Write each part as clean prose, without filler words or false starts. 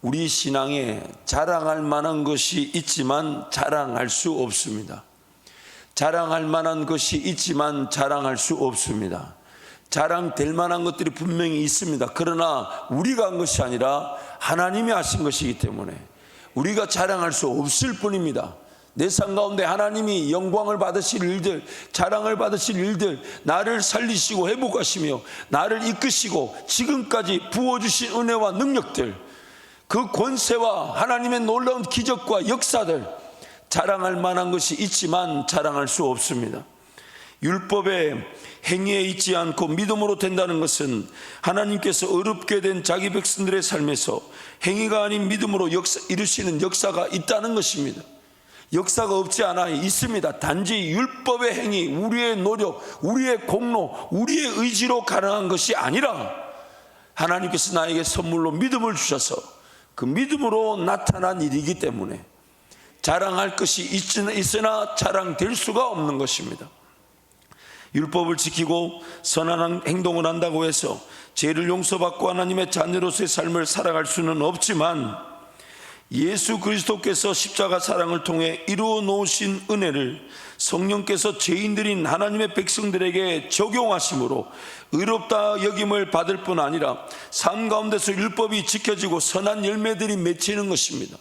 우리 신앙에 자랑할 만한 것이 있지만 자랑할 수 없습니다. 자랑할 만한 것이 있지만 자랑할 수 없습니다. 자랑될 만한 것들이 분명히 있습니다. 그러나 우리가 한 것이 아니라 하나님이 하신 것이기 때문에 우리가 자랑할 수 없을 뿐입니다. 내 삶 가운데 하나님이 영광을 받으실 일들, 자랑을 받으실 일들, 나를 살리시고 회복하시며 나를 이끄시고 지금까지 부어주신 은혜와 능력들, 그 권세와 하나님의 놀라운 기적과 역사들, 자랑할 만한 것이 있지만 자랑할 수 없습니다. 율법의 행위에 있지 않고 믿음으로 된다는 것은 하나님께서 어렵게 된 자기 백성들의 삶에서 행위가 아닌 믿음으로 이루시는 역사가 있다는 것입니다. 역사가 없지 않아 있습니다. 단지 율법의 행위, 우리의 노력, 우리의 공로, 우리의 의지로 가능한 것이 아니라 하나님께서 나에게 선물로 믿음을 주셔서 그 믿음으로 나타난 일이기 때문에 자랑할 것이 있으나 자랑될 수가 없는 것입니다. 율법을 지키고 선한 행동을 한다고 해서 죄를 용서받고 하나님의 자녀로서의 삶을 살아갈 수는 없지만 예수 그리스도께서 십자가 사랑을 통해 이루어 놓으신 은혜를 성령께서 죄인들인 하나님의 백성들에게 적용하심으로 의롭다 여김을 받을 뿐 아니라 삶 가운데서 율법이 지켜지고 선한 열매들이 맺히는 것입니다.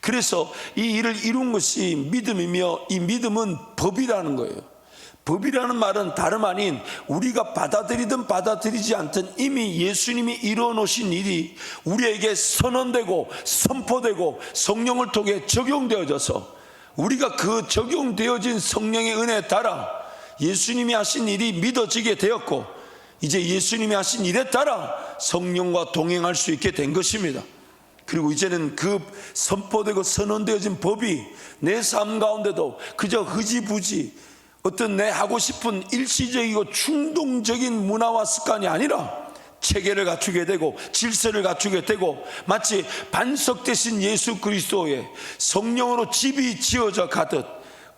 그래서 이 일을 이룬 것이 믿음이며 이 믿음은 법이라는 거예요. 법이라는 말은 다름 아닌 우리가 받아들이든 받아들이지 않든 이미 예수님이 이루어 놓으신 일이 우리에게 선언되고 선포되고 성령을 통해 적용되어져서 우리가 그 적용되어진 성령의 은혜에 따라 예수님이 하신 일이 믿어지게 되었고 이제 예수님이 하신 일에 따라 성령과 동행할 수 있게 된 것입니다. 그리고 이제는 그 선포되고 선언되어진 법이 내 삶 가운데도 그저 흐지부지 어떤 내 하고 싶은 일시적이고 충동적인 문화와 습관이 아니라 체계를 갖추게 되고 질서를 갖추게 되고 마치 반석 되신 예수 그리스도의 성령으로 집이 지어져 가듯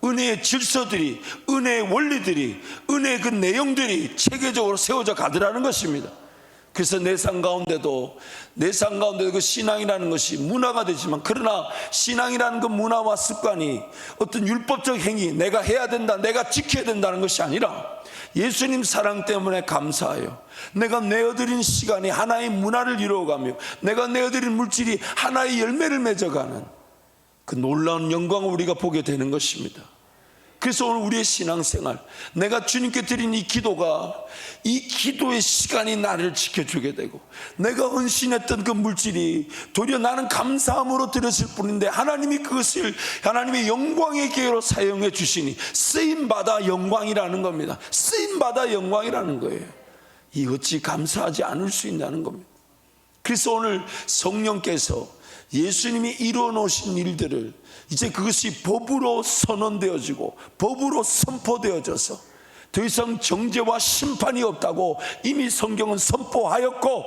은혜의 질서들이, 은혜의 원리들이, 은혜의 그 내용들이 체계적으로 세워져 가더라는 것입니다. 그래서 내 삶 가운데도 그 신앙이라는 것이 문화가 되지만 그러나 신앙이라는 그 문화와 습관이 어떤 율법적 행위, 내가 해야 된다, 내가 지켜야 된다는 것이 아니라 예수님 사랑 때문에 감사하여 내가 내어드린 시간이 하나의 문화를 이루어가며 내가 내어드린 물질이 하나의 열매를 맺어가는 그 놀라운 영광을 우리가 보게 되는 것입니다. 그래서 오늘 우리의 신앙생활, 내가 주님께 드린 이 기도가 이 기도의 시간이 나를 지켜주게 되고 내가 헌신했던 그 물질이 도리어 나는 감사함으로 드렸을 뿐인데 하나님이 그것을 하나님의 영광의 기회로 사용해 주시니 쓰임받아 영광이라는 겁니다. 쓰임받아 영광이라는 거예요. 이 어찌 감사하지 않을 수 있냐는 겁니다. 그래서 오늘 성령께서 예수님이 이루어 놓으신 일들을 이제 그것이 법으로 선언되어지고 법으로 선포되어져서 더 이상 정죄와 심판이 없다고 이미 성경은 선포하였고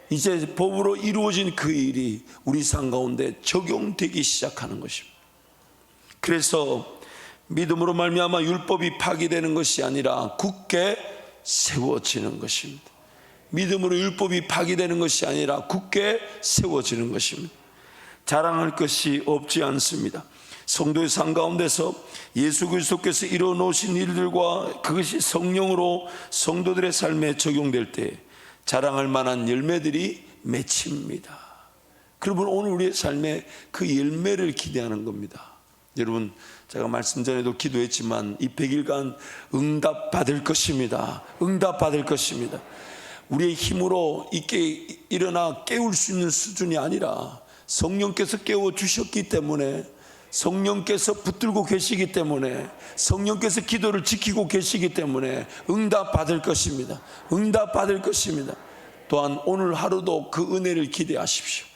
이제 법으로 이루어진 그 일이 우리 삶 가운데 적용되기 시작하는 것입니다. 그래서 믿음으로 말미암아 율법이 파기되는 것이 아니라 굳게 세워지는 것입니다. 믿음으로 율법이 파기되는 것이 아니라 굳게 세워지는 것입니다. 자랑할 것이 없지 않습니다. 성도의 삶 가운데서 예수 그리스도께서 이루어 놓으신 일들과 그것이 성령으로 성도들의 삶에 적용될 때 자랑할 만한 열매들이 맺힙니다. 그러면 오늘 우리의 삶에 그 열매를 기대하는 겁니다. 여러분, 제가 말씀 전에도 기도했지만 이 100일간 응답 받을 것입니다. 응답 받을 것입니다. 우리의 힘으로 있게 일어나 깨울 수 있는 수준이 아니라 성령께서 깨워주셨기 때문에 성령께서 붙들고 계시기 때문에 성령께서 기도를 지키고 계시기 때문에 응답 받을 것입니다. 응답 받을 것입니다. 또한 오늘 하루도 그 은혜를 기대하십시오.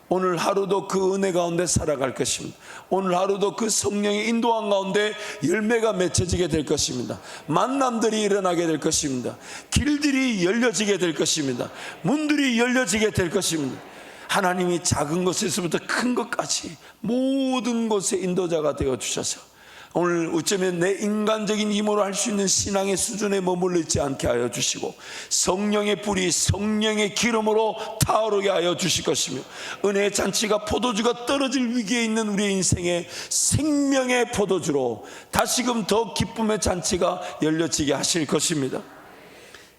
오늘 하루도 그 은혜 가운데 살아갈 것입니다. 오늘 하루도 그 성령의 인도함 가운데 열매가 맺혀지게 될 것입니다. 만남들이 일어나게 될 것입니다. 길들이 열려지게 될 것입니다. 문들이 열려지게 될 것입니다. 하나님이 작은 것에서부터 큰 것까지 모든 것의 인도자가 되어 주셔서 오늘 어쩌면 내 인간적인 힘으로 할 수 있는 신앙의 수준에 머물러 있지 않게 하여 주시고 성령의 불이 성령의 기름으로 타오르게 하여 주실 것이며 은혜의 잔치가 포도주가 떨어질 위기에 있는 우리의 인생의 생명의 포도주로 다시금 더 기쁨의 잔치가 열려지게 하실 것입니다.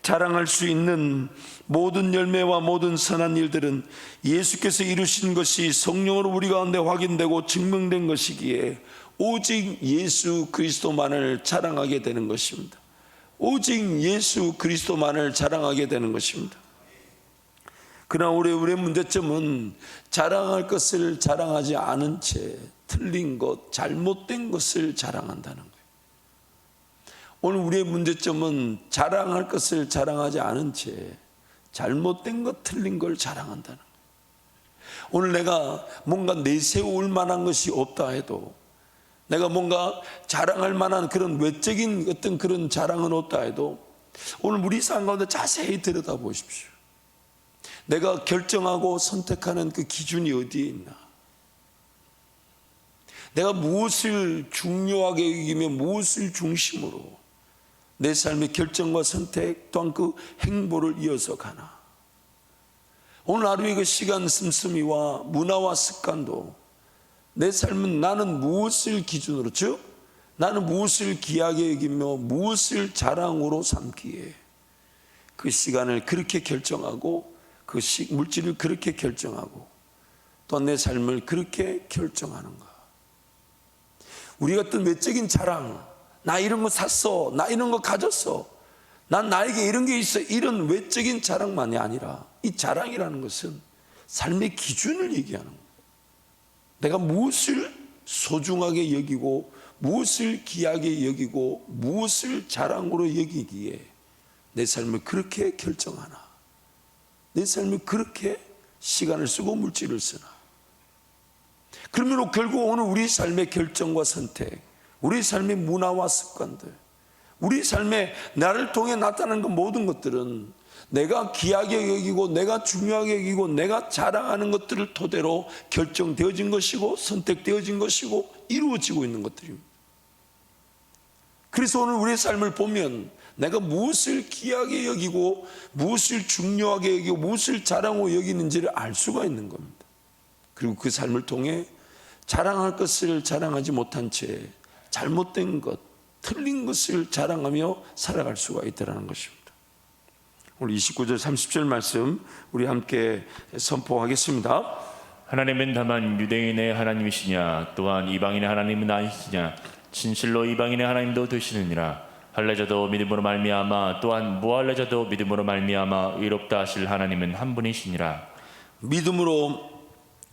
자랑할 수 있는 모든 열매와 모든 선한 일들은 예수께서 이루신 것이 성령으로 우리 가운데 확인되고 증명된 것이기에 오직 예수 그리스도만을 자랑하게 되는 것입니다. 오직 예수 그리스도만을 자랑하게 되는 것입니다. 그러나 우리의 문제점은 자랑할 것을 자랑하지 않은 채 틀린 것, 잘못된 것을 자랑한다는 거예요. 오늘 우리의 문제점은 자랑할 것을 자랑하지 않은 채 잘못된 것, 틀린 걸 자랑한다는 거예요. 오늘 내가 뭔가 내세울 만한 것이 없다 해도, 내가 뭔가 자랑할 만한 그런 외적인 어떤 그런 자랑은 없다 해도 오늘 우리 삶 가운데 자세히 들여다보십시오. 내가 결정하고 선택하는 그 기준이 어디에 있나? 내가 무엇을 중요하게 여기며 무엇을 중심으로 내 삶의 결정과 선택 또한 그 행보를 이어서 가나? 오늘 하루의 그 시간 씀씀이와 문화와 습관도 내 삶은 나는 무엇을 기준으로, 즉 나는 무엇을 귀하게 여기며 무엇을 자랑으로 삼기에 그 시간을 그렇게 결정하고 그 물질을 그렇게 결정하고 또 내 삶을 그렇게 결정하는가? 우리 같은 외적인 자랑, 나 이런 거 샀어, 나 이런 거 가졌어, 난 나에게 이런 게 있어, 이런 외적인 자랑만이 아니라 이 자랑이라는 것은 삶의 기준을 얘기하는 거예요. 내가 무엇을 소중하게 여기고 무엇을 귀하게 여기고 무엇을 자랑으로 여기기에 내 삶을 그렇게 결정하나, 내 삶을 그렇게 시간을 쓰고 물질을 쓰나. 그러면 결국 오늘 우리 삶의 결정과 선택, 우리 삶의 문화와 습관들, 우리 삶에 나를 통해 나타나는 그 모든 것들은 내가 귀하게 여기고 내가 중요하게 여기고 내가 자랑하는 것들을 토대로 결정되어진 것이고 선택되어진 것이고 이루어지고 있는 것들입니다. 그래서 오늘 우리의 삶을 보면 내가 무엇을 귀하게 여기고 무엇을 중요하게 여기고 무엇을 자랑으로 여기는지를 알 수가 있는 겁니다. 그리고 그 삶을 통해 자랑할 것을 자랑하지 못한 채 잘못된 것, 틀린 것을 자랑하며 살아갈 수가 있다는 것입니다. 오늘 29절 30절 말씀 우리 함께 선포하겠습니다. 하나님은 다만 유대인의 하나님이시냐 또한 이방인의 하나님은 아니시냐 진실로 이방인의 하나님도 되시느니라. 할례자도 믿음으로 말미암아 또한 무할례자도 믿음으로 말미암아 의롭다 하실 하나님은 한 분이시니라. 믿음으로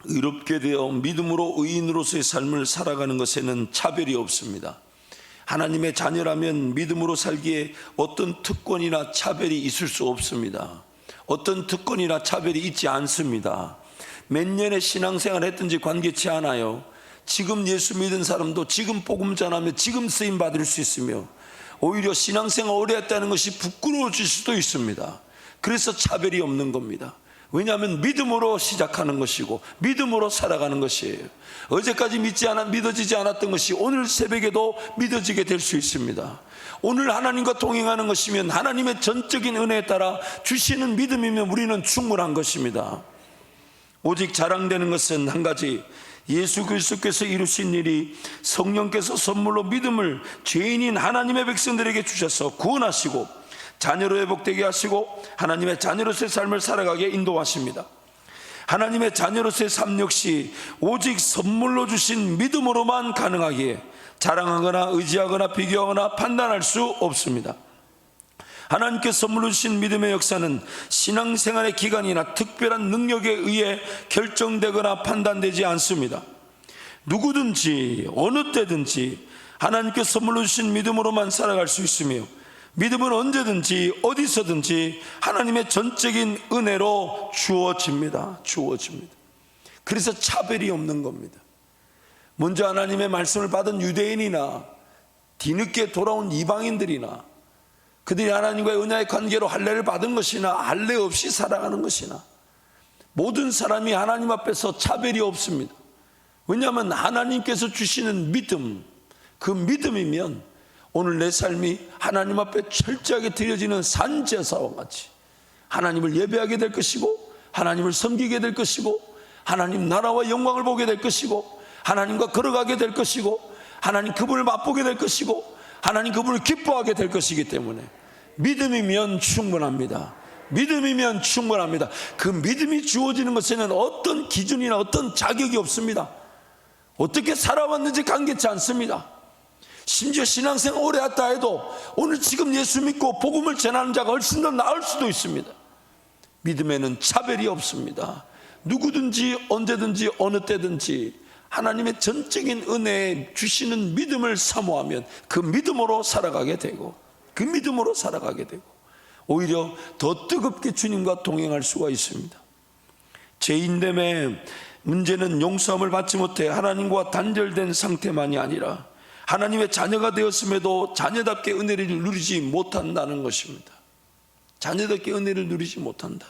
의롭게 되어 믿음으로 의인으로서의 삶을 살아가는 것에는 차별이 없습니다. 하나님의 자녀라면 믿음으로 살기에 어떤 특권이나 차별이 있을 수 없습니다. 어떤 특권이나 차별이 있지 않습니다. 몇 년의 신앙생활을 했든지 관계치 않아요. 지금 예수 믿은 사람도 지금 복음 전하며 지금 쓰임 받을 수 있으며 오히려 신앙생활 오래 했다는 것이 부끄러워질 수도 있습니다. 그래서 차별이 없는 겁니다. 왜냐하면 믿음으로 시작하는 것이고 믿음으로 살아가는 것이에요. 어제까지 믿어지지 않았던 것이 오늘 새벽에도 믿어지게 될 수 있습니다. 오늘 하나님과 동행하는 것이면 하나님의 전적인 은혜에 따라 주시는 믿음이면 우리는 충분한 것입니다. 오직 자랑되는 것은 한 가지, 예수 그리스도께서 이루신 일이 성령께서 선물로 믿음을 죄인인 하나님의 백성들에게 주셔서 구원하시고 자녀로 회복되게 하시고 하나님의 자녀로서의 삶을 살아가게 인도하십니다. 하나님의 자녀로서의 삶 역시 오직 선물로 주신 믿음으로만 가능하기에 자랑하거나 의지하거나 비교하거나 판단할 수 없습니다. 하나님께 선물로 주신 믿음의 역사는 신앙생활의 기간이나 특별한 능력에 의해 결정되거나 판단되지 않습니다. 누구든지 어느 때든지 하나님께 선물로 주신 믿음으로만 살아갈 수 있으며 믿음은 언제든지 어디서든지 하나님의 전적인 은혜로 주어집니다. 그래서 차별이 없는 겁니다. 먼저 하나님의 말씀을 받은 유대인이나 뒤늦게 돌아온 이방인들이나 그들이 하나님과의 은혜의 관계로 할례를 받은 것이나 할례 없이 살아가는 것이나 모든 사람이 하나님 앞에서 차별이 없습니다. 왜냐하면 하나님께서 주시는 믿음, 그 믿음이면 오늘 내 삶이 하나님 앞에 철저하게 드려지는 산제사와 같이 하나님을 예배하게 될 것이고, 하나님을 섬기게 될 것이고, 하나님 나라와 영광을 보게 될 것이고, 하나님과 걸어가게 될 것이고, 하나님 그분을 맛보게 될 것이고, 하나님 그분을 기뻐하게 될 것이기 때문에 믿음이면 충분합니다. 믿음이면 충분합니다. 그 믿음이 주어지는 것에는 어떤 기준이나 어떤 자격이 없습니다. 어떻게 살아왔는지 관계치 않습니다. 심지어 신앙생활 오래 했다 해도 오늘 지금 예수 믿고 복음을 전하는 자가 훨씬 더 나을 수도 있습니다. 믿음에는 차별이 없습니다. 누구든지 언제든지 어느 때든지 하나님의 전적인 은혜에 주시는 믿음을 사모하면 그 믿음으로 살아가게 되고, 그 믿음으로 살아가게 되고, 오히려 더 뜨겁게 주님과 동행할 수가 있습니다. 죄인됨의 문제는 용서함을 받지 못해 하나님과 단절된 상태만이 아니라 하나님의 자녀가 되었음에도 자녀답게 은혜를 누리지 못한다는 것입니다. 자녀답게 은혜를 누리지 못한다.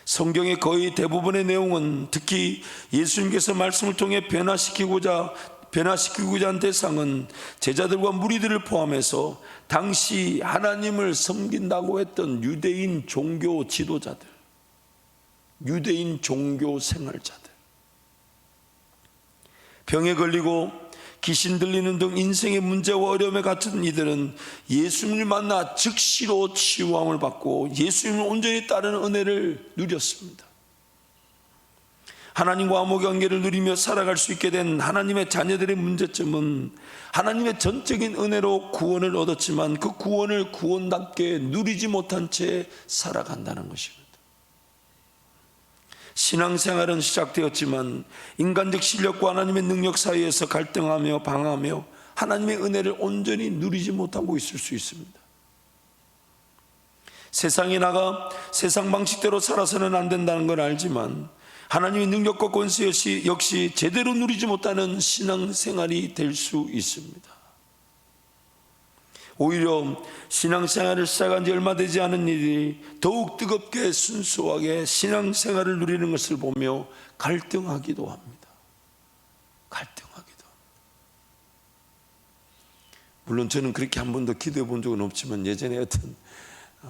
성경의 거의 대부분의 내용은, 특히 예수님께서 말씀을 통해 변화시키고자 한 대상은 제자들과 무리들을 포함해서 당시 하나님을 섬긴다고 했던 유대인 종교 지도자들, 유대인 종교 생활자들, 병에 걸리고 귀신 들리는 등 인생의 문제와 어려움에 갇힌 이들은 예수님을 만나 즉시로 치유함을 받고 예수님을 온전히 따르는 은혜를 누렸습니다. 하나님과 암호 관계를 누리며 살아갈 수 있게 된 하나님의 자녀들의 문제점은 하나님의 전적인 은혜로 구원을 얻었지만 그 구원을 구원답게 누리지 못한 채 살아간다는 것입니다. 신앙생활은 시작되었지만 인간적 실력과 하나님의 능력 사이에서 갈등하며 방황하며 하나님의 은혜를 온전히 누리지 못하고 있을 수 있습니다. 세상에 나가 세상 방식대로 살아서는 안 된다는 걸 알지만 하나님의 능력과 권세 역시 제대로 누리지 못하는 신앙생활이 될 수 있습니다. 오히려 신앙생활을 시작한 지 얼마 되지 않은 일이 더욱 뜨겁게 순수하게 신앙생활을 누리는 것을 보며 갈등하기도 합니다. 갈등하기도 합니다. 물론 저는 그렇게 한 번도 기도해 본 적은 없지만 예전에 어떤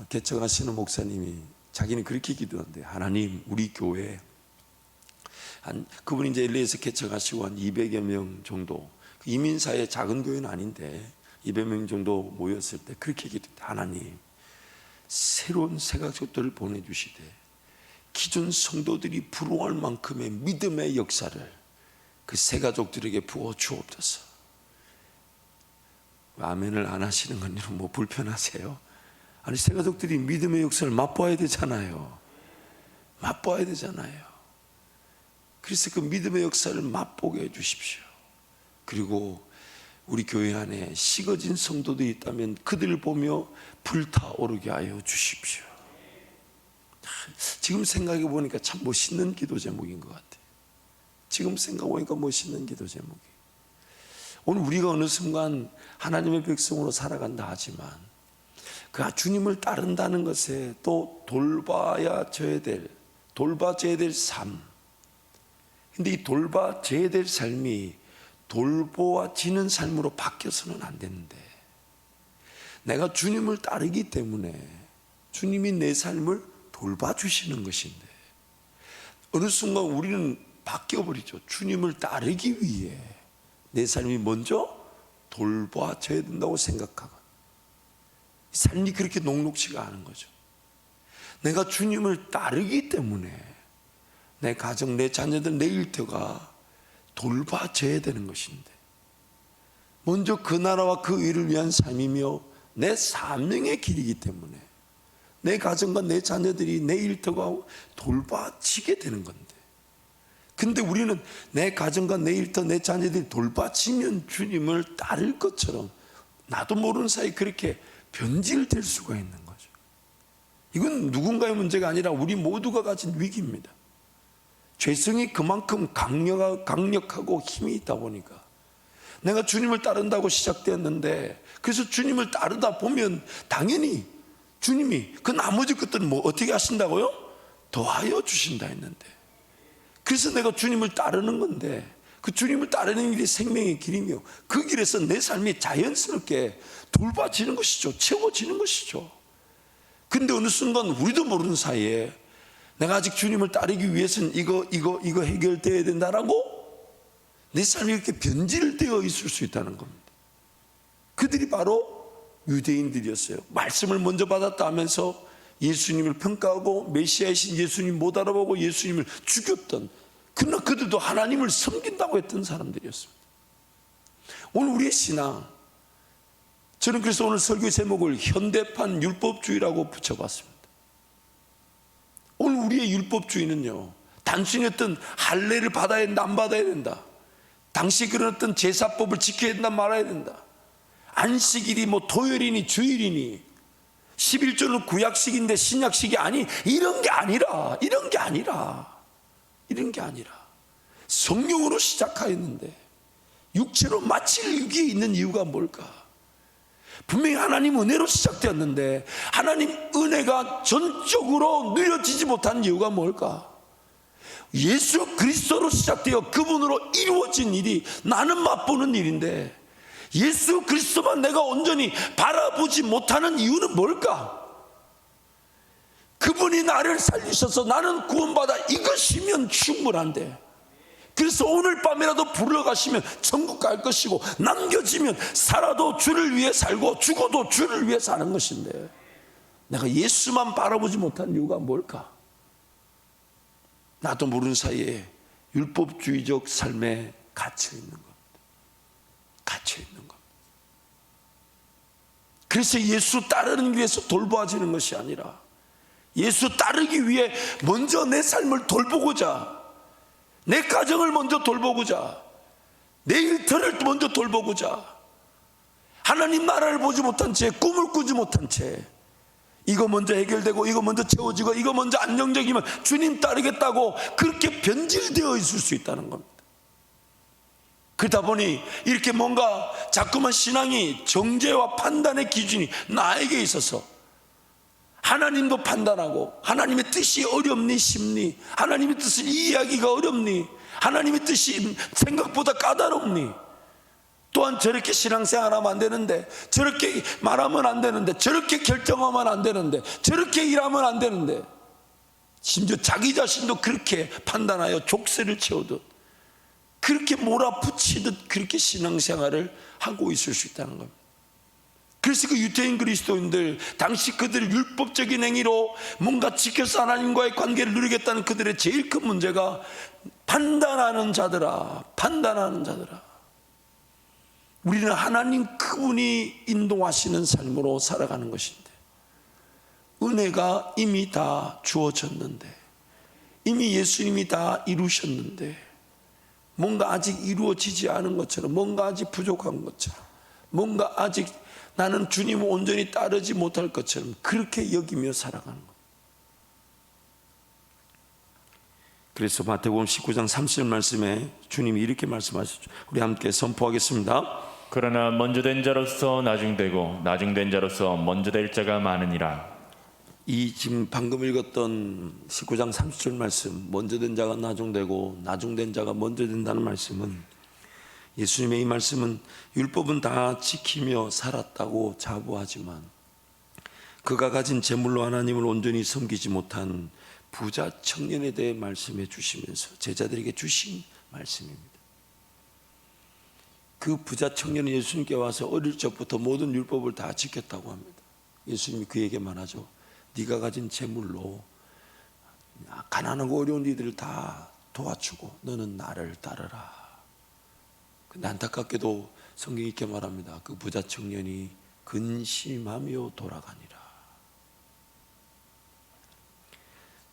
개척하시는 목사님이 자기는 그렇게 기도한대요. 하나님, 우리 교회 그분이 이제 LA에서 개척하시고 한 200여 명 정도, 이민사회 작은 교회는 아닌데 200명 정도 모였을 때 그렇게 기도했대. 하나님, 새로운 새가족들을 보내주시되 기존 성도들이 부러워할 만큼의 믿음의 역사를 그 새가족들에게 부어 주옵소서. 아멘을 안 하시는 건 뭐 불편하세요? 아니, 새가족들이 믿음의 역사를 맛봐야 되잖아요. 맛봐야 되잖아요. 그래서 그 믿음의 역사를 맛보게 해주십시오. 그리고 우리 교회 안에 식어진 성도들이 있다면 그들을 보며 불타오르게 하여 주십시오. 지금 생각해 보니까 참 멋있는 기도 제목인 것 같아요. 지금 생각해 보니까 멋있는 기도 제목이. 오늘 우리가 어느 순간 하나님의 백성으로 살아간다 하지만 그 주님을 따른다는 것에 또 돌봐줘야 될 삶. 근데 이 돌봐줘야 될 삶이 돌보아지는 삶으로 바뀌어서는 안 되는데, 내가 주님을 따르기 때문에 주님이 내 삶을 돌봐주시는 것인데 어느 순간 우리는 바뀌어버리죠. 주님을 따르기 위해 내 삶이 먼저 돌봐줘야 된다고 생각하고 삶이 그렇게 녹록지가 않은 거죠. 내가 주님을 따르기 때문에 내 가정, 내 자녀들, 내 일터가 돌봐줘야 되는 것인데 먼저 그 나라와 그 의를 위한 삶이며 내 사명의 길이기 때문에 내 가정과 내 자녀들이, 내 일터가 돌봐지게 되는 건데, 근데 우리는 내 가정과 내 일터, 내 자녀들이 돌봐지면 주님을 따를 것처럼 나도 모르는 사이 그렇게 변질될 수가 있는 거죠. 이건 누군가의 문제가 아니라 우리 모두가 가진 위기입니다. 죄성이 그만큼 강력하고 힘이 있다 보니까 내가 주님을 따른다고 시작되었는데, 그래서 주님을 따르다 보면 당연히 주님이 그 나머지 것들은 뭐 어떻게 하신다고요? 더하여 주신다 했는데, 그래서 내가 주님을 따르는 건데 그 주님을 따르는 길이 생명의 길이며 그 길에서 내 삶이 자연스럽게 돌봐지는 것이죠. 채워지는 것이죠. 근데 어느 순간 우리도 모르는 사이에 내가 아직 주님을 따르기 위해서는 이거 해결되어야 된다라고 내 삶이 이렇게 변질되어 있을 수 있다는 겁니다. 그들이 바로 유대인들이었어요. 말씀을 먼저 받았다 하면서 예수님을 평가하고 메시아이신 예수님 못 알아보고 예수님을 죽였던, 그러나 그들도 하나님을 섬긴다고 했던 사람들이었습니다. 오늘 우리의 신앙, 저는 그래서 오늘 설교 제목을 현대판 율법주의라고 붙여봤습니다. 오늘 우리의 율법주의는요, 단순히 어떤 할례를 받아야 된다 안 받아야 된다, 당시 그런 어떤 제사법을 지켜야 된다 말아야 된다, 안식일이 뭐 토요일이니 주일이니 11조는 구약식인데 신약식이 아니, 이런 게 아니라 성령으로 시작하였는데 육체로 마칠 위기에 있는 이유가 뭘까? 분명히 하나님 은혜로 시작되었는데 하나님 은혜가 전적으로 누려지지 못한 이유가 뭘까? 예수 그리스도로 시작되어 그분으로 이루어진 일이 나는 맛보는 일인데 예수 그리스도만 내가 온전히 바라보지 못하는 이유는 뭘까? 그분이 나를 살리셔서 나는 구원받아 이것이면 충분한데, 그래서 오늘 밤이라도 불러가시면 천국 갈 것이고 남겨지면 살아도 주를 위해 살고 죽어도 주를 위해 사는 것인데 내가 예수만 바라보지 못한 이유가 뭘까? 나도 모르는 사이에 율법주의적 삶에 갇혀있는 겁니다. 갇혀있는 겁니다. 그래서 예수 따르는 위해서 돌보아지는 것이 아니라 예수 따르기 위해 먼저 내 삶을 돌보고자, 내 가정을 먼저 돌보고자, 내 일터를 먼저 돌보고자, 하나님 나라를 보지 못한 채, 꿈을 꾸지 못한 채 이거 먼저 해결되고 이거 먼저 채워지고 이거 먼저 안정적이면 주님 따르겠다고 그렇게 변질되어 있을 수 있다는 겁니다. 그러다 보니 이렇게 뭔가 자꾸만 신앙이 정죄와 판단의 기준이 나에게 있어서 하나님도 판단하고 하나님의 뜻이 어렵니 쉽니, 하나님의 뜻을 이해하기가 어렵니, 하나님의 뜻이 생각보다 까다롭니, 또한 저렇게 신앙생활하면 안 되는데, 저렇게 말하면 안 되는데, 저렇게 결정하면 안 되는데, 저렇게 일하면 안 되는데, 심지어 자기 자신도 그렇게 판단하여 족쇄를 채우듯 그렇게 몰아붙이듯 그렇게 신앙생활을 하고 있을 수 있다는 겁니다. 그래서 그 유대인 그리스도인들, 당시 그들의 율법적인 행위로 뭔가 지켜서 하나님과의 관계를 누리겠다는 그들의 제일 큰 문제가 판단하는 자들아, 판단하는 자들아, 우리는 하나님 그분이 인도하시는 삶으로 살아가는 것인데 은혜가 이미 다 주어졌는데, 이미 예수님이 다 이루셨는데 뭔가 아직 이루어지지 않은 것처럼, 뭔가 아직 부족한 것처럼, 뭔가 아직 나는 주님을 온전히 따르지 못할 것처럼 그렇게 여기며 살아가는 것. 그래서 마태복음 19장 30절 말씀에 주님이 이렇게 말씀하셨죠. 우리 함께 선포하겠습니다. 그러나 먼저 된 자로서 나중되고 나중된 자로서 먼저 될 자가 많으니라. 이 지금 방금 읽었던 19장 30절 말씀, 먼저 된 자가 나중되고 나중된 자가 먼저 된다는 말씀은, 예수님의 이 말씀은 율법은 다 지키며 살았다고 자부하지만 그가 가진 재물로 하나님을 온전히 섬기지 못한 부자 청년에 대해 말씀해 주시면서 제자들에게 주신 말씀입니다. 그 부자 청년은 예수님께 와서 어릴 적부터 모든 율법을 다 지켰다고 합니다. 예수님이 그에게 말하죠. 네가 가진 재물로 가난하고 어려운 이들을 다 도와주고 너는 나를 따르라. 근데 안타깝게도 성경이 이렇게 말합니다. 그 부자 청년이 근심하며 돌아가니라.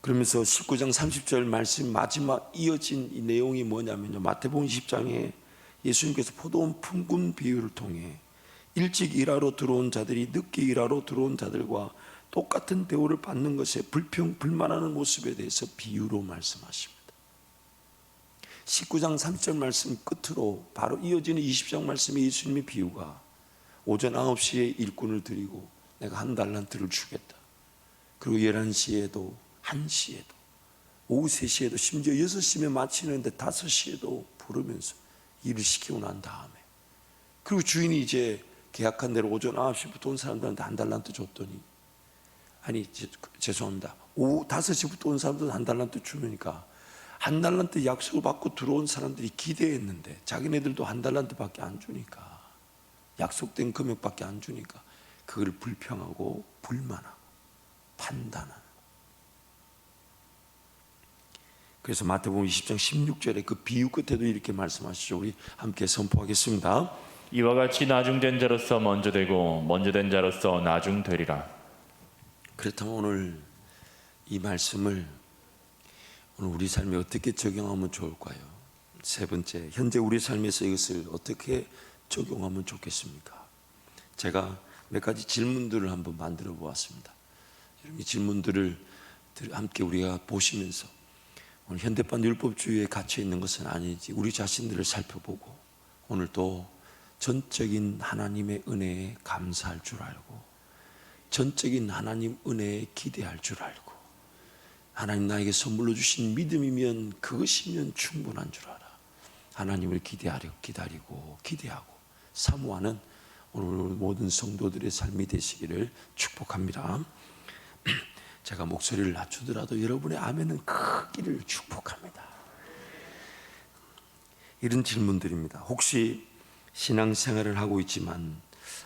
그러면서 19장 30절 말씀 마지막 이어진 이 내용이 뭐냐면요, 마태복음 10장에 예수님께서 포도원 품꾼 비유를 통해 일찍 일하러 들어온 자들이 늦게 일하러 들어온 자들과 똑같은 대우를 받는 것에 불만하는 모습에 대해서 비유로 말씀하십니다. 19장 30절 말씀 끝으로 바로 이어지는 20장 말씀의 예수님의 비유가 오전 9시에 일꾼을 드리고 내가 한 달란트를 주겠다. 그리고 11시에도 1시에도 오후 3시에도 심지어 6시면 마치는데 5시에도 부르면서 일을 시키고 난 다음에, 그리고 주인이 이제 계약한 대로 오전 9시부터 온 사람들한테 한 달란트 줬더니, 아니 죄송합니다, 오후 5시부터 온 사람들 한 달란트 주니까 한 달란트 약속을 받고 들어온 사람들이 기대했는데 자기네들도 한 달란트밖에 안 주니까, 약속된 금액밖에 안 주니까 그걸 불평하고 불만하고 판단하는. 그래서 마태복음 20장 16절에 그 비유 끝에도 이렇게 말씀하시죠. 우리 함께 선포하겠습니다. 이와 같이 나중된 자로서 먼저 되고 먼저 된 자로서 나중되리라. 그렇다면 오늘 이 말씀을 오늘 우리 삶에 어떻게 적용하면 좋을까요? 세 번째, 현재 우리 삶에서 이것을 어떻게 적용하면 좋겠습니까? 제가 몇 가지 질문들을 한번 만들어 보았습니다. 이 질문들을 함께 우리가 보시면서 오늘 현대판 율법주의에 갇혀 있는 것은 아닌지 우리 자신들을 살펴보고, 오늘 또 전적인 하나님의 은혜에 감사할 줄 알고, 전적인 하나님 은혜에 기대할 줄 알고, 하나님 나에게 선물로 주신 믿음이면 그것이면 충분한 줄 알아. 하나님을 기다리고 기대하고 사모하는 오늘 모든 성도들의 삶이 되시기를 축복합니다. 제가 목소리를 낮추더라도 여러분의 아멘은 크기를 축복합니다. 이런 질문들입니다. 혹시 신앙생활을 하고 있지만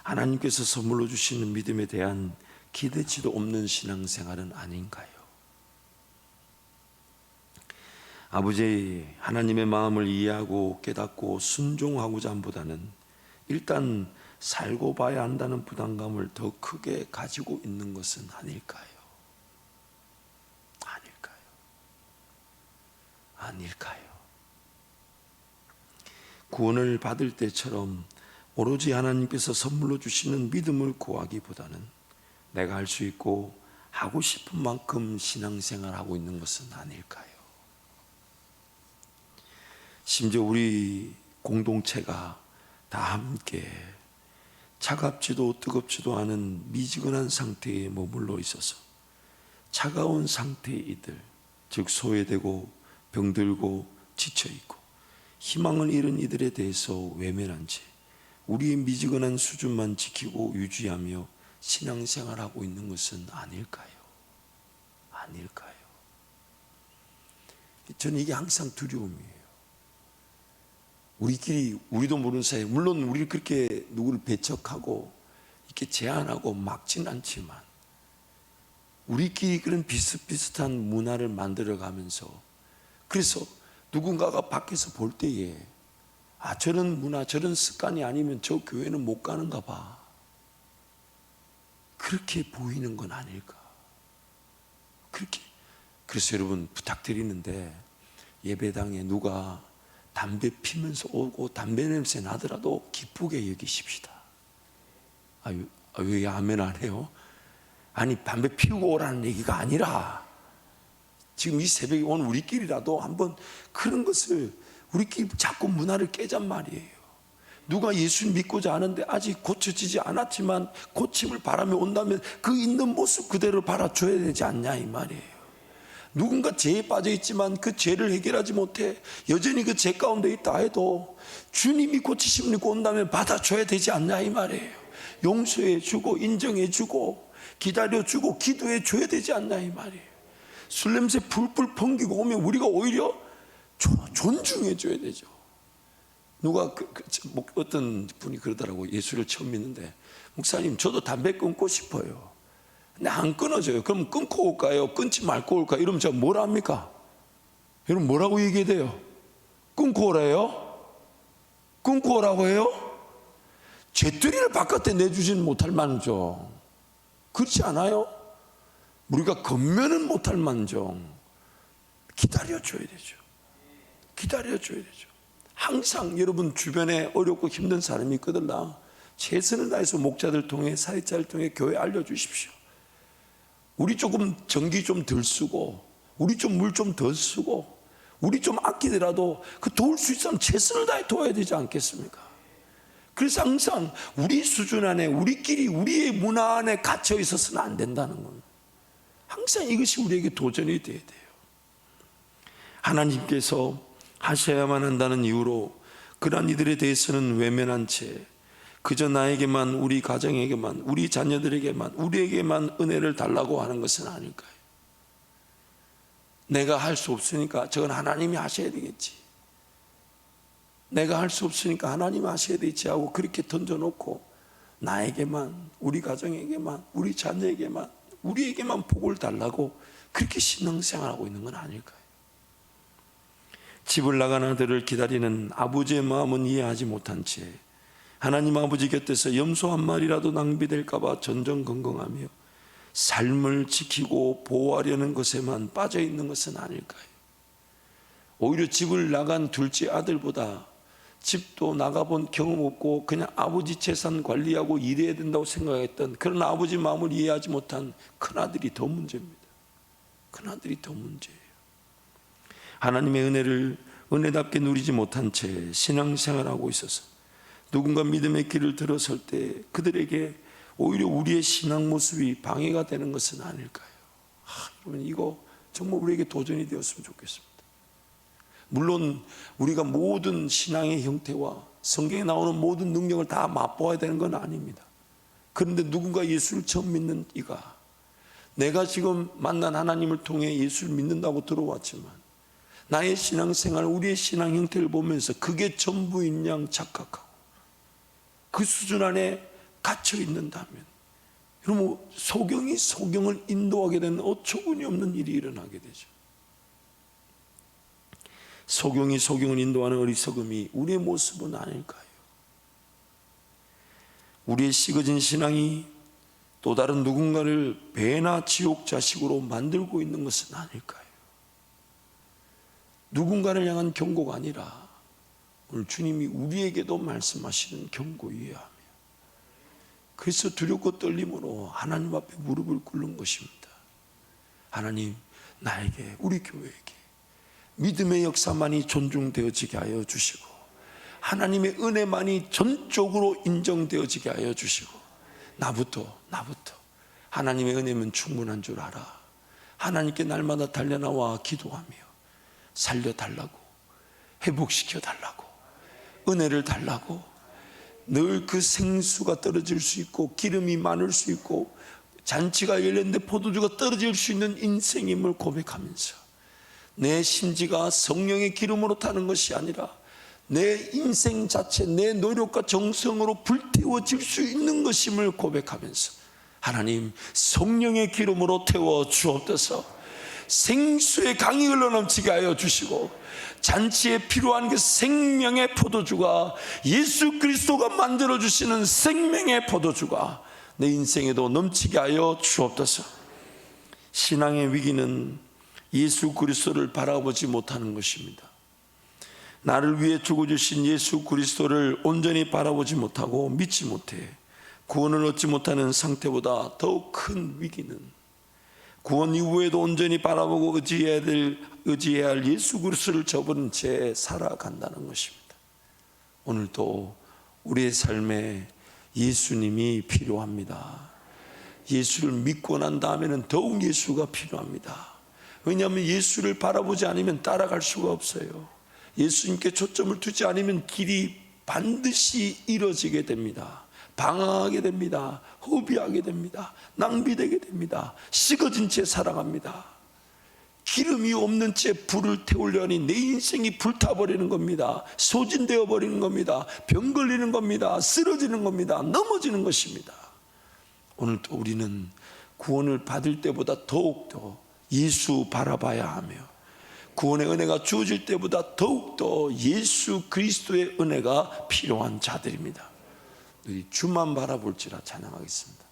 하나님께서 선물로 주시는 믿음에 대한 기대치도 없는 신앙생활은 아닌가요? 아버지 하나님의 마음을 이해하고 깨닫고 순종하고자 함보다는 일단 살고 봐야 한다는 부담감을 더 크게 가지고 있는 것은 아닐까요? 아닐까요? 구원을 받을 때처럼 오로지 하나님께서 선물로 주시는 믿음을 구하기보다는 내가 할 수 있고 하고 싶은 만큼 신앙생활하고 있는 것은 아닐까요? 심지어 우리 공동체가 다 함께 차갑지도 뜨겁지도 않은 미지근한 상태에 머물러 있어서 차가운 상태의 이들, 즉 소외되고 병들고 지쳐있고 희망을 잃은 이들에 대해서 외면한 채 우리의 미지근한 수준만 지키고 유지하며 신앙생활하고 있는 것은 아닐까요? 아닐까요? 저는 이게 항상 두려움이에요. 우리도 모르는 사이에, 물론 우리를 그렇게 누구를 배척하고 이렇게 제한하고 막진 않지만 우리끼리 그런 비슷비슷한 문화를 만들어가면서, 그래서 누군가가 밖에서 볼 때에 저런 문화, 저런 습관이 아니면 저 교회는 못 가는가 봐, 그렇게 보이는 건 아닐까? 그렇게. 그래서 여러분 부탁드리는데, 예배당에 누가 담배 피면서 오고 담배 냄새 나더라도 기쁘게 여기십시다. 왜 아멘 안 해요? 아니 담배 피우고 오라는 얘기가 아니라 지금 이 새벽에 온 우리끼리라도 한번 그런 것을, 우리끼리 자꾸 문화를 깨잔 말이에요. 누가 예수 믿고자 하는데 아직 고쳐지지 않았지만 고침을 바라며 온다면 그 있는 모습 그대로 바라줘야 되지 않냐 이 말이에요. 누군가 죄에 빠져 있지만 그 죄를 해결하지 못해 여전히 그 죄 가운데 있다 해도 주님이 고치심을 입고 온다면 받아줘야 되지 않냐 이 말이에요. 용서해 주고 인정해 주고 기다려 주고 기도해 줘야 되지 않냐 이 말이에요. 술 냄새 풀풀 풍기고 오면 우리가 오히려 존중해 줘야 되죠. 누가 어떤 분이 그러더라고요. 예수를 처음 믿는데, 목사님 저도 담배 끊고 싶어요. 근데 안 끊어져요. 그럼 끊고 올까요? 끊지 말고 올까요? 이러면 제가 뭐라 합니까? 여러분 뭐라고 얘기해야 돼요? 끊고 오래요? 끊고 오라고 해요? 죄들이를 바깥에 내주지는 못할 만정, 그렇지 않아요? 우리가 겉면은 못할 만정 기다려줘야 되죠. 기다려줘야 되죠. 항상 여러분 주변에 어렵고 힘든 사람이 있거든요. 최선을 다해서 목자들 통해 사역자를 통해 교회 알려주십시오. 우리 조금 전기 좀 덜 쓰고 우리 좀 물 좀 더 쓰고 우리 좀 아끼더라도 그 도울 수 있으면 최선을 다해 도와야 되지 않겠습니까? 그래서 항상 우리 수준 안에 우리끼리 우리의 문화 안에 갇혀 있어서는 안 된다는 겁니다. 항상 이것이 우리에게 도전이 돼야 돼요. 하나님께서 하셔야만 한다는 이유로 그러한 이들에 대해서는 외면한 채 그저 나에게만, 우리 가정에게만, 우리 자녀들에게만, 우리에게만 은혜를 달라고 하는 것은 아닐까요? 내가 할 수 없으니까 저건 하나님이 하셔야 되겠지, 내가 할 수 없으니까 하나님이 하셔야 되지 하고 그렇게 던져놓고 나에게만, 우리 가정에게만, 우리 자녀에게만, 우리에게만 복을 달라고 그렇게 신앙생활하고 있는 건 아닐까요? 집을 나간 아들을 기다리는 아버지의 마음은 이해하지 못한 채 하나님 아버지 곁에서 염소 한 마리라도 낭비될까 봐 전전긍긍하며 삶을 지키고 보호하려는 것에만 빠져 있는 것은 아닐까요? 오히려 집을 나간 둘째 아들보다 집도 나가본 경험 없고 그냥 아버지 재산 관리하고 일해야 된다고 생각했던 그런 아버지 마음을 이해하지 못한 큰아들이 더 문제입니다. 큰아들이 더 문제예요. 하나님의 은혜를 은혜답게 누리지 못한 채 신앙생활하고 있어서 누군가 믿음의 길을 들어설 때 그들에게 오히려 우리의 신앙 모습이 방해가 되는 것은 아닐까요? 여러분, 이거 정말 우리에게 도전이 되었으면 좋겠습니다. 물론 우리가 모든 신앙의 형태와 성경에 나오는 모든 능력을 다 맛보아야 되는 건 아닙니다. 그런데 누군가 예수를 처음 믿는 이가 내가 지금 만난 하나님을 통해 예수를 믿는다고 들어왔지만 나의 신앙생활, 우리의 신앙 형태를 보면서 그게 전부인 양 착각하고 그 수준 안에 갇혀 있는다면 여러분, 소경이 소경을 인도하게 되는 어처구니 없는 일이 일어나게 되죠. 소경이 소경을 인도하는 어리석음이 우리의 모습은 아닐까요? 우리의 식어진 신앙이 또 다른 누군가를 배나 지옥 자식으로 만들고 있는 것은 아닐까요? 누군가를 향한 경고가 아니라 오늘 주님이 우리에게도 말씀하시는 경고이어야 하며, 그래서 두렵고 떨림으로 하나님 앞에 무릎을 꿇는 것입니다. 하나님, 나에게, 우리 교회에게 믿음의 역사만이 존중되어지게 하여 주시고 하나님의 은혜만이 전적으로 인정되어지게 하여 주시고 나부터 하나님의 은혜면 충분한 줄 알아. 하나님께 날마다 달려나와 기도하며 살려달라고, 회복시켜달라고, 은혜를 달라고, 늘 그 생수가 떨어질 수 있고 기름이 많을 수 있고 잔치가 열렸는데 포도주가 떨어질 수 있는 인생임을 고백하면서 내 심지가 성령의 기름으로 타는 것이 아니라 내 인생 자체, 내 노력과 정성으로 불태워질 수 있는 것임을 고백하면서 하나님, 성령의 기름으로 태워 주옵소서. 생수의 강이 흘러넘치게 하여 주시고 잔치에 필요한 그 생명의 포도주가, 예수 그리스도가 만들어주시는 생명의 포도주가 내 인생에도 넘치게 하여 주옵소서. 신앙의 위기는 예수 그리스도를 바라보지 못하는 것입니다. 나를 위해 죽어주신 예수 그리스도를 온전히 바라보지 못하고 믿지 못해 구원을 얻지 못하는 상태보다 더욱 큰 위기는 구원 이후에도 온전히 바라보고 의지해야 할 예수 그리스도를 저버린 채 살아간다는 것입니다. 오늘도 우리의 삶에 예수님이 필요합니다. 예수를 믿고 난 다음에는 더욱 예수가 필요합니다. 왜냐하면 예수를 바라보지 않으면 따라갈 수가 없어요. 예수님께 초점을 두지 않으면 길이 반드시 이뤄지게 됩니다. 방황하게 됩니다. 허비하게 됩니다. 낭비되게 됩니다. 식어진 채 살아갑니다. 기름이 없는 채 불을 태우려니 내 인생이 불타버리는 겁니다. 소진되어 버리는 겁니다. 병 걸리는 겁니다. 쓰러지는 겁니다. 넘어지는 것입니다. 오늘도 우리는 구원을 받을 때보다 더욱더 예수 바라봐야 하며 구원의 은혜가 주어질 때보다 더욱더 예수 그리스도의 은혜가 필요한 자들입니다. 우리 주만 바라볼지라 찬양하겠습니다.